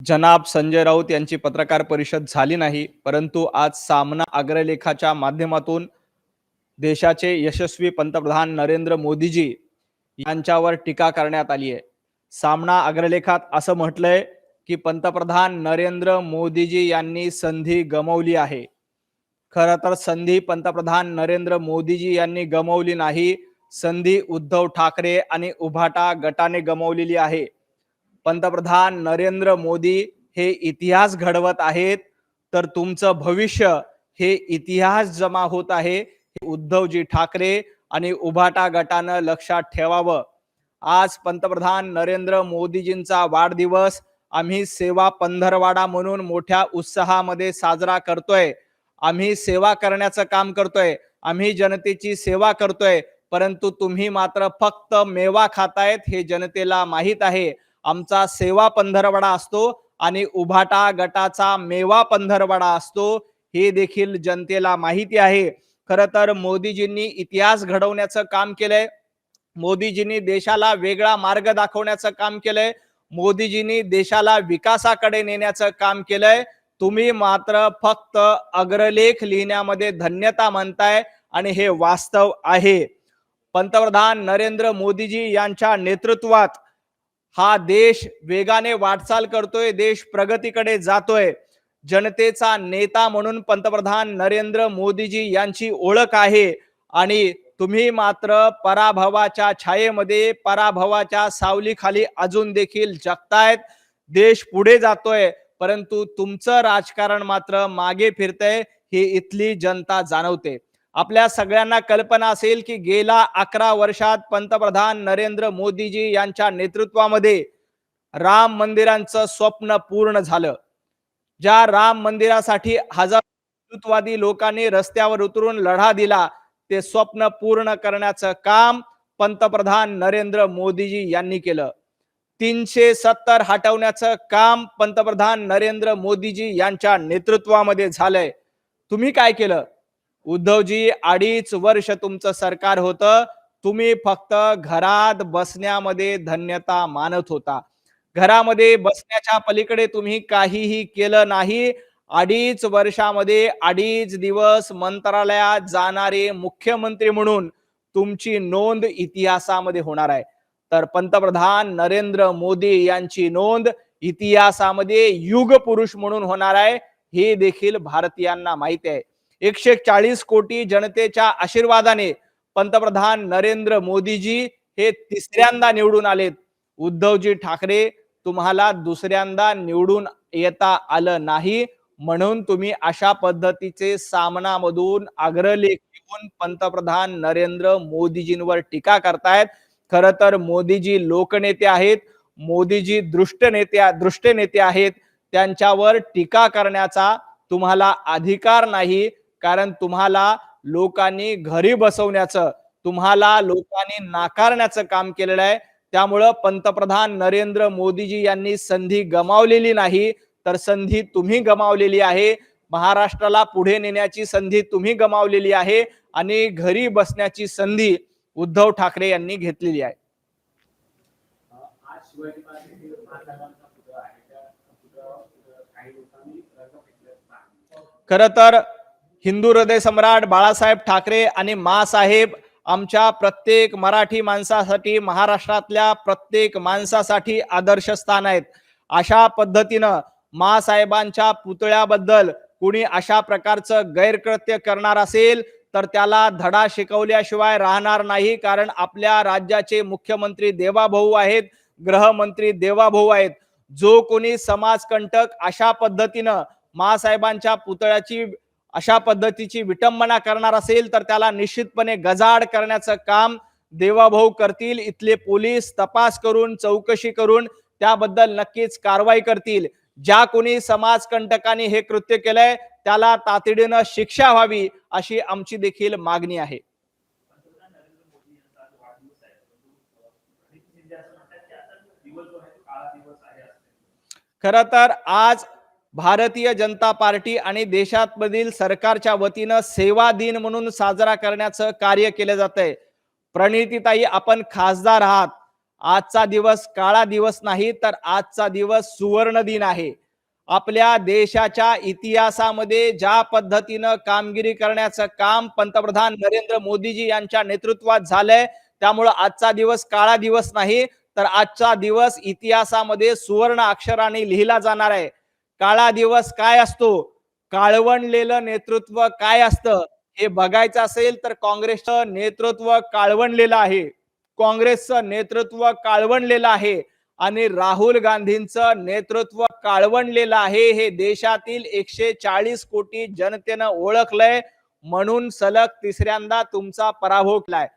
जनाब संजय राऊत यांची पत्रकार परिषद झाली नाही, परंतु आज सामना अग्रलेखाच्या माध्यमातून देशाचे यशस्वी पंतप्रधान नरेंद्र मोदीजी यांच्यावर टीका करण्यात आली आहे। सामना अग्रलेखात असं म्हटलंय की पंतप्रधान नरेंद्र मोदीजी यांनी संधी गमावली आहे। खरं तर संधी पंतप्रधान नरेंद्र मोदीजी यांनी गमावली नाही, संधी उद्धव ठाकरे आणि उभाटा गटाने गमावलेली आहे। पंतप्रधान नरेंद्र मोदी हे इतिहास घडवत आहेत, तर तुमचं भविष्य हे इतिहास जमा होत आहे, हे उद्धवजी ठाकरे आणि उभाटा गटानं लक्षात ठेवावं। आज पंतप्रधान नरेंद्र मोदीजींचा वाढदिवस आम्ही सेवा पंधरवाडा म्हणून मोठ्या उत्साहामध्ये साजरा करतोय। आम्ही सेवा करण्याचं काम करतोय, आम्ही जनतेची सेवा करतोय, परंतु तुम्ही मात्र फक्त मेवा खातायत हे जनतेला माहीत आहे। आमचा सेवा पंधरवडा असतो आणि उभाटा गटाचा मेवा पंधरवडा असतो, हे देखील जनतेला माहिती आहे। खरं तर मोदीजींनी इतिहास घडवण्याचं काम केलंय, मोदीजींनी देशाला वेगळा मार्ग दाखवण्याचं काम केलंय, मोदीजींनी देशाला विकासाकडे नेण्याचं काम केलंय। तुम्ही मात्र फक्त अग्रलेख लिहिण्यामध्ये धन्यता म्हणताय आणि हे वास्तव आहे। पंतप्रधान नरेंद्र मोदीजी यांच्या नेतृत्वात हा देश वेगाने वाटचाल करतोय, देश प्रगतीकडे जातोय। जनतेचा नेता म्हणून पंतप्रधान नरेंद्र मोदीजी यांची ओळख आहे आणि तुम्ही मात्र पराभवाच्या छायेमध्ये, पराभवाच्या सावलीखाली अजून देखील जगतायत। देश पुढे जातोय, परंतु तुमचं राजकारण मात्र मागे फिरतंय, हे इथली जनता जाणवते। आपल्या सगळ्यांना कल्पना असेल की गेल्या 11 वर्षात पंतप्रधान नरेंद्र मोदीजी यांच्या नेतृत्वामध्ये राम मंदिरांचं स्वप्न पूर्ण झालं। ज्या राम मंदिरासाठी हजारो हिंदुत्ववादी लोकांनी रस्त्यावर उतरून लढा दिला, ते स्वप्न पूर्ण करण्याचं काम पंतप्रधान नरेंद्र मोदीजी यांनी केलं। 370 हटवण्याचं काम पंतप्रधान नरेंद्र मोदीजी यांच्या नेतृत्वामध्ये झालंय। तुम्ही काय केलं? उद्धवजी 2.5 वर्ष तुमचं सरकार होतं, तुम्ही फक्त घरात बसण्यामध्ये धन्यता मानत होता। घरामध्ये बसण्याच्या पलीकडे तुम्ही काहीही केलं नाही। 2.5 वर्षामध्ये 2.5 दिवस मंत्रालयात जाणारे मुख्यमंत्री म्हणून तुमची नोंद इतिहासामध्ये होणार आहे। तर पंतप्रधान नरेंद्र मोदी यांची नोंद इतिहासामध्ये युग पुरुष म्हणून होणार आहे, हे देखील भारतीयांना माहिती आहे। 140 कोटी जनतेच्या आशीर्वादाने पंतप्रधान नरेंद्र मोदीजी हे तिसऱ्यांदा निवडून आलेत। उद्धवजी ठाकरे तुम्हाला दुसऱ्यांदा निवडून येता आलं नाही, म्हणून तुम्ही अशा पद्धतीचे सामनामधून अग्रलेख लिहून पंतप्रधान नरेंद्र मोदीजींवर टीका करतायत। खरं तर मोदीजी लोकनेते आहेत, मोदीजी दृष्ट नेते आहेत, त्यांच्यावर टीका करण्याचा तुम्हाला अधिकार नाही, कारण तुम्हाला लोकांनी घरी बसवण्याचं, तुम्हाला लोकांनी नाकारण्याचं काम केलेलं आहे। त्यामुळे पंतप्रधान नरेंद्र मोदीजी यांनी संधी गमावलेली नाही, तर संधी तुम्ही गमावलेली आहे। महाराष्ट्राला पुढे नेण्याची संधी तुम्ही गमावलेली आहे आणि घरी बसण्याची संधी उद्धव ठाकरे यांनी घेतलेली आहे। खरं तर हिंदू हृदय सम्राट बाळासाहेब ठाकरे आणि माँसाहेब आमच्या प्रत्येक मराठी माणसासाठी, महाराष्ट्रातल्या प्रत्येक माणसासाठी आदर्श स्थान आहेत। अशा पद्धतीनं माँसाहेबांच्या पुतळ्याबद्दल कुणी अशा प्रकारचं गैरकृत्य करणार असेल तर त्याला धडा शिकवल्याशिवाय राहणार नाही, कारण आपल्या राज्याचे मुख्यमंत्री देवाभाऊ आहेत, गृहमंत्री देवाभाऊ आहेत। जो कोणी समाजकंटक अशा पद्धतीनं माँसाहेबांच्या पुतळ्याची अशा पद्धतीची विटंबना करणार असेल तर त्याला निश्चितपणे गजाआड करण्याचं काम देवाभाऊ करतील। इथले पोलीस तपास करून, चौकशी करून त्याबद्दल नक्कीच कारवाई करतील। ज्या कोणी समाजकंटकांनी हे कृत्य केलंय त्याला तातडीनं शिक्षा व्हावी, अशी आमची देखील मागणी आहे। खरं तर आज भारतीय जनता पार्टी आणि देशामधील सरकारच्या वतीनं सेवा दिन म्हणून साजरा करण्याचं कार्य केले जातंय। प्रणितीताई, आपण खासदार आहात, आजचा दिवस काळा दिवस नाही, तर आजचा दिवस सुवर्ण दिन आहे. आपल्या देशाच्या इतिहासामध्ये ज्या पद्धतीनं कामगिरी करण्याचं काम पंतप्रधान नरेंद्र मोदीजी यांच्या नेतृत्वात झालंय, त्यामुळं आजचा दिवस काळा दिवस नाही, तर आजचा दिवस इतिहासामध्ये सुवर्ण अक्षराने लिहिला जाणार आहे. काळा दिवस काय असतो, काळवंडलेलं नेतृत्व काय असतं हे बघायचं असेल तर काँग्रेसचं नेतृत्व काळवंडलेलं आहे. काँग्रेसचं नेतृत्व काळवंडलेलं आहे आणि राहुल गांधींचं नेतृत्व काळवंडलेलं आहे. हे देशातील 140 कोटी जनतेनं ओळखलंय, म्हणून सलग तिसऱ्यांदा तुमचा पराभव केलाय.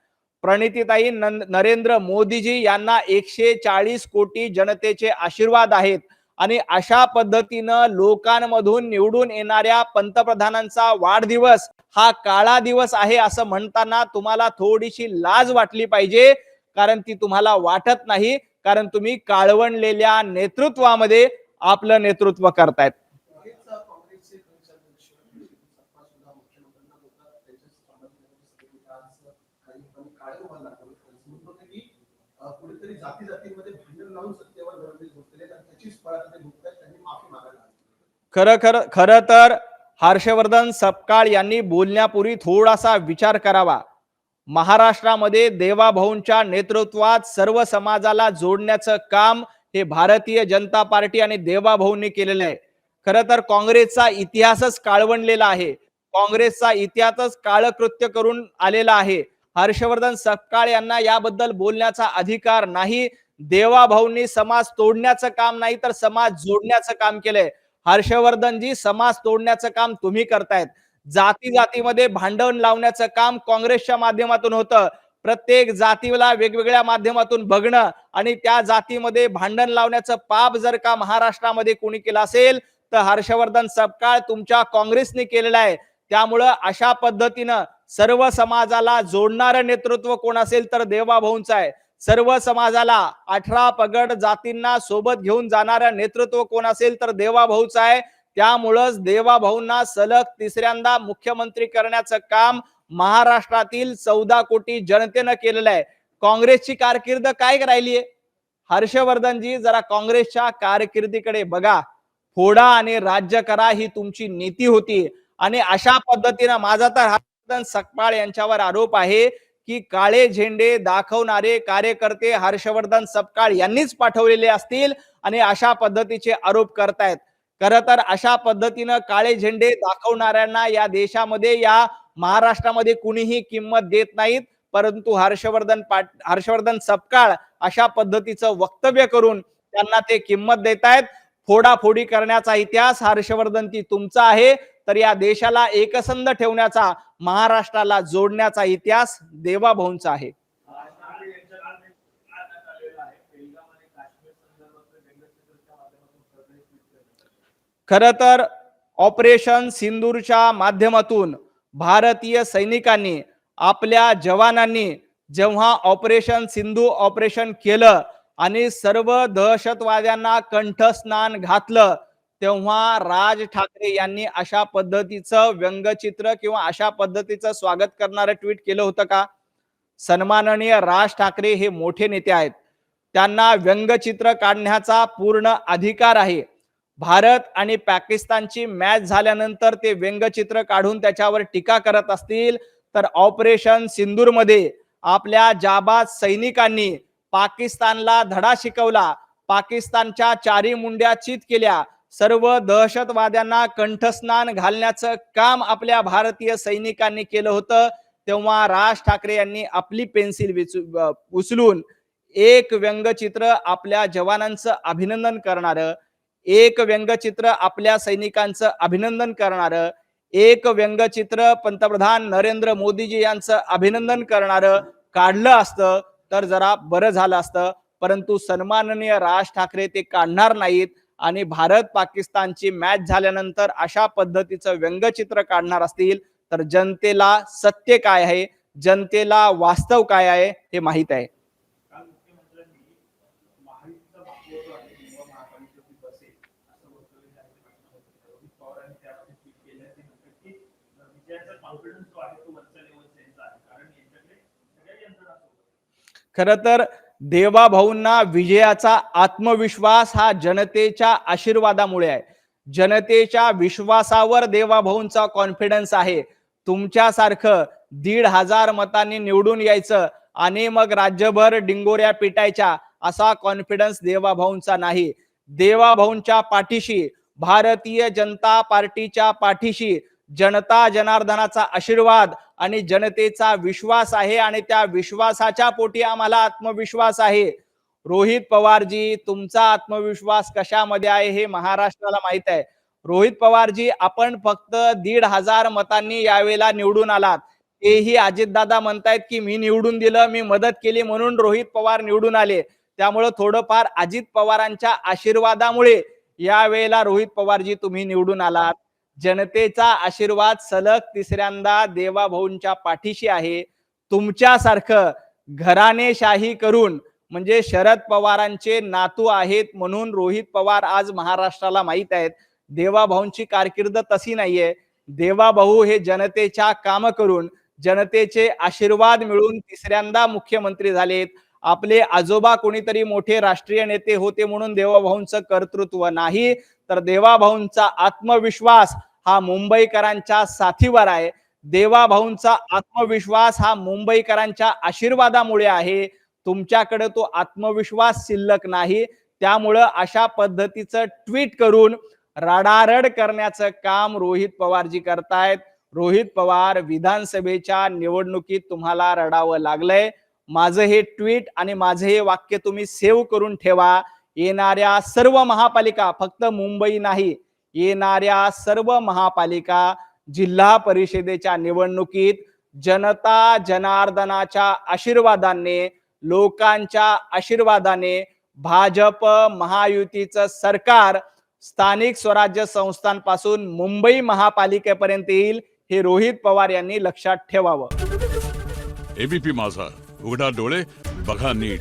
प्रणितीताई नरेंद्र मोदीजी यांना 140 कोटी जनतेचे आशीर्वाद आहेत आणि अशा पद्धतीनं लोकांमधून निवडून येणाऱ्या पंतप्रधानांचा वाढदिवस हा काळा दिवस आहे असं म्हणताना तुम्हाला थोडीशी लाज वाटली पाहिजे, कारण ती तुम्हाला वाटत नाही, कारण तुम्ही काळवंडलेल्या नेतृत्वामध्ये आपलं नेतृत्व करतायत. खरं तर हर्षवर्धन सपकाळ यांनी बोलण्यापूर्वी थोडासा विचार करावा. महाराष्ट्रामध्ये देवाभाऊंच्या नेतृत्वात सर्व समाजाला जोडण्याचं काम हे भारतीय जनता पार्टी आणि देवाभाऊंनी केलेलं आहे. खरं तर काँग्रेसचा इतिहासच काळवंडलेला आहे. काँग्रेसचा इतिहासच काळकृत्य करून आलेला आहे. हर्षवर्धन सपकाळ यांना याबद्दल बोलण्याचा अधिकार नाही. देवाभाऊंनी समाज तोडण्याचं काम नाही, तर समाज जोडण्याचं काम केलंय. हर्षवर्धनजी, समाज तोडण्याचं काम तुम्ही करतायत. जाती जातीमध्ये भांडण लावण्याचं काम काँग्रेसच्या माध्यमातून होतं. प्रत्येक जातीला वेगवेगळ्या माध्यमातून बघणं आणि त्या जातीमध्ये भांडण लावण्याचं पाप जर का महाराष्ट्रामध्ये कोणी केलं असेल तर हर्षवर्धन सपकाळ तुमच्या काँग्रेसने केलेलं आहे. त्यामुळं अशा पद्धतीनं सर्व समाजाला जोडणारं नेतृत्व कोण असेल तर देवाभाऊंचं आहे. सर्व समाजाला 18 पगड जातींना सोबत घेऊन जाणारं नेतृत्व कोण असेल तर देवाभाऊचं आहे. त्यामुळंच देवाभाऊंना सलग तिसऱ्यांदा मुख्यमंत्री करण्याचं काम महाराष्ट्रातील 14 कोटी जनतेनं केलेलं आहे. काँग्रेसची कारकीर्द काय राहिलीये? हर्षवर्धनजी, जरा काँग्रेसच्या कारकिर्दीकडे बघा. फोडा आणि राज्य करा ही तुमची नीती होती आणि अशा पद्धतीनं माझा तर हर्षवर्धन सपकाळ यांच्यावर आरोप आहे की काळे झेंडे दाखवणारे कार्यकर्ते हर्षवर्धन सपकाळ यांनीच पाठवलेले असतील आणि अशा पद्धतीचे आरोप करतायत. खरं तर अशा पद्धतीनं काळे झेंडे दाखवणाऱ्यांना या देशामध्ये, या महाराष्ट्रामध्ये कुणीही किंमत देत नाहीत, परंतु हर्षवर्धन सपकाळ अशा पद्धतीचं वक्तव्य करून त्यांना ते किंमत देतायत. फोडाफोडी करण्याचा इतिहास हर्षवर्धन ती तुमचा आहे, तर या देशाला एकसंध ठेवण्याचा, महाराष्ट्राला जोडण्याचा इतिहास देवाभाऊंचा आहे. खरं तर ऑपरेशन सिंदूरच्या माध्यमातून भारतीय सैनिकांनी, आपल्या जवानांनी जेव्हा ऑपरेशन सिंधू ऑपरेशन केलं आणि सर्व दहशतवाद्यांना कंठस्नान घातलं, तेव्हा राज ठाकरे यांनी अशा पद्धतीचं व्यंगचित्र किंवा अशा पद्धतीचं स्वागत करणारं ट्विट केलं होतं का? सन्माननीय राज ठाकरे हे मोठे नेते आहेत. त्यांना व्यंगचित्र काढण्याचा पूर्ण अधिकार आहे. भारत आणि पाकिस्तानची मॅच झाल्यानंतर ते व्यंगचित्र काढून त्याच्यावर टीका करत असतील, तर ऑपरेशन सिंदूरमध्ये आपल्या जाबाज सैनिकांनी पाकिस्तानला धडा शिकवला, पाकिस्तानच्या चारी मुंड्या चित केल्या, सर्व दहशतवाद्यांना कंठस्नान घालण्याचं काम आपल्या भारतीय सैनिकांनी केलं होतं. तेव्हा राज ठाकरे यांनी आपली पेन्सिल उचलून एक व्यंगचित्र आपल्या जवानांचं अभिनंदन करणारं, एक व्यंगचित्र आपल्या सैनिकांचं अभिनंदन करणारं, एक व्यंगचित्र पंतप्रधान नरेंद्र मोदीजी यांचं अभिनंदन करणारं काढलं असतं तर जरा बरं झालं असतं. परंतु सन्माननीय राज ठाकरे ते काढणार नाहीत आणि भारत पाकिस्तानची मॅच झाल्यानंतर अशा पद्धतीचं व्यंगचित्र काढणार असतील तर जनतेला सत्य काय आहे, जनतेला वास्तव काय आहे हे माहित आहे. खरं तर देवाभाऊंना विजयाचा आत्मविश्वास हा जनतेच्या आशीर्वादामुळे आहे. जनतेच्या विश्वासावर देवाभाऊंचा कॉन्फिडन्स आहे. तुमच्यासारखं 1,500 मतांनी निवडून यायचं आणि मग राज्यभर डिंगोऱ्या पिटायच्या असा कॉन्फिडन्स देवाभाऊंचा नाही. देवाभाऊंच्या पाठीशी, भारतीय जनता पार्टीच्या पाठीशी जनता जनार्दनाचा आशीर्वाद आणि जनतेचा विश्वास आहे आणि त्या विश्वासाच्या पोटी आम्हाला आत्मविश्वास आहे. रोहित पवारजी, तुमचा आत्मविश्वास कशामध्ये आहे हे महाराष्ट्राला माहित आहे. रोहित पवारजी, आपण फक्त 1,500 मतांनी यावेळेला निवडून आलात. तेही अजितदादा म्हणतायत की मी निवडून दिलं, मी मदत केली म्हणून रोहित पवार निवडून आले. त्यामुळे थोडंफार अजित पवारांच्या आशीर्वादामुळे यावेळेला रोहित पवारजी तुम्ही निवडून आलात. जनतेचा आशीर्वाद सलग तिसऱ्यांदा देवाभाऊंच्या पाठीशी आहे. तुमच्यासारखं घराणेशाही करून म्हणजे शरद पवारांचे नातू आहेत म्हणून रोहित पवार आज महाराष्ट्राला माहित आहेत. देवाभाऊंची कारकीर्द तशी नाहीये. देवाभाऊ हे जनतेच्या काम करून जनतेचे आशीर्वाद मिळून तिसऱ्यांदा मुख्यमंत्री झालेत. आपले आजोबा कोणीतरी मोठे राष्ट्रीय नेते होते म्हणून देवाभाऊंचं कर्तृत्व नाही, तर देवाभाऊंचा आत्मविश्वास हा मुंबईकरांच्या साथीवर आहे. देवाभाऊंचा आत्मविश्वास हा मुंबईकरांच्या आशीर्वादामुळे आहे. तुमच्याकडे तो आत्मविश्वास शिल्लक नाही. त्यामुळं अशा पद्धतीचं ट्विट करून रडारड करण्याचं काम रोहित पवारजी करतायत. रोहित पवार, विधानसभेच्या निवडणुकीत तुम्हाला रडावं लागलंय. माझं हे ट्विट आणि माझं हे वाक्य तुम्ही सेव्ह करून ठेवा. येणाऱ्या सर्व महापालिका, फक्त मुंबई नाही, येणाऱ्या सर्व महापालिका, जिल्हा परिषदेच्या निवडणुकीत जनता जनार्दनाच्या आशीर्वादाने, लोकांच्या आशीर्वादाने भाजप महायुतीचं सरकार स्थानिक स्वराज्य संस्थांपासून मुंबई महापालिकेपर्यंत येईल, हे रोहित पवार यांनी लक्षात ठेवावं. एबीपी माझा, उघडा डोळे बघा नीट.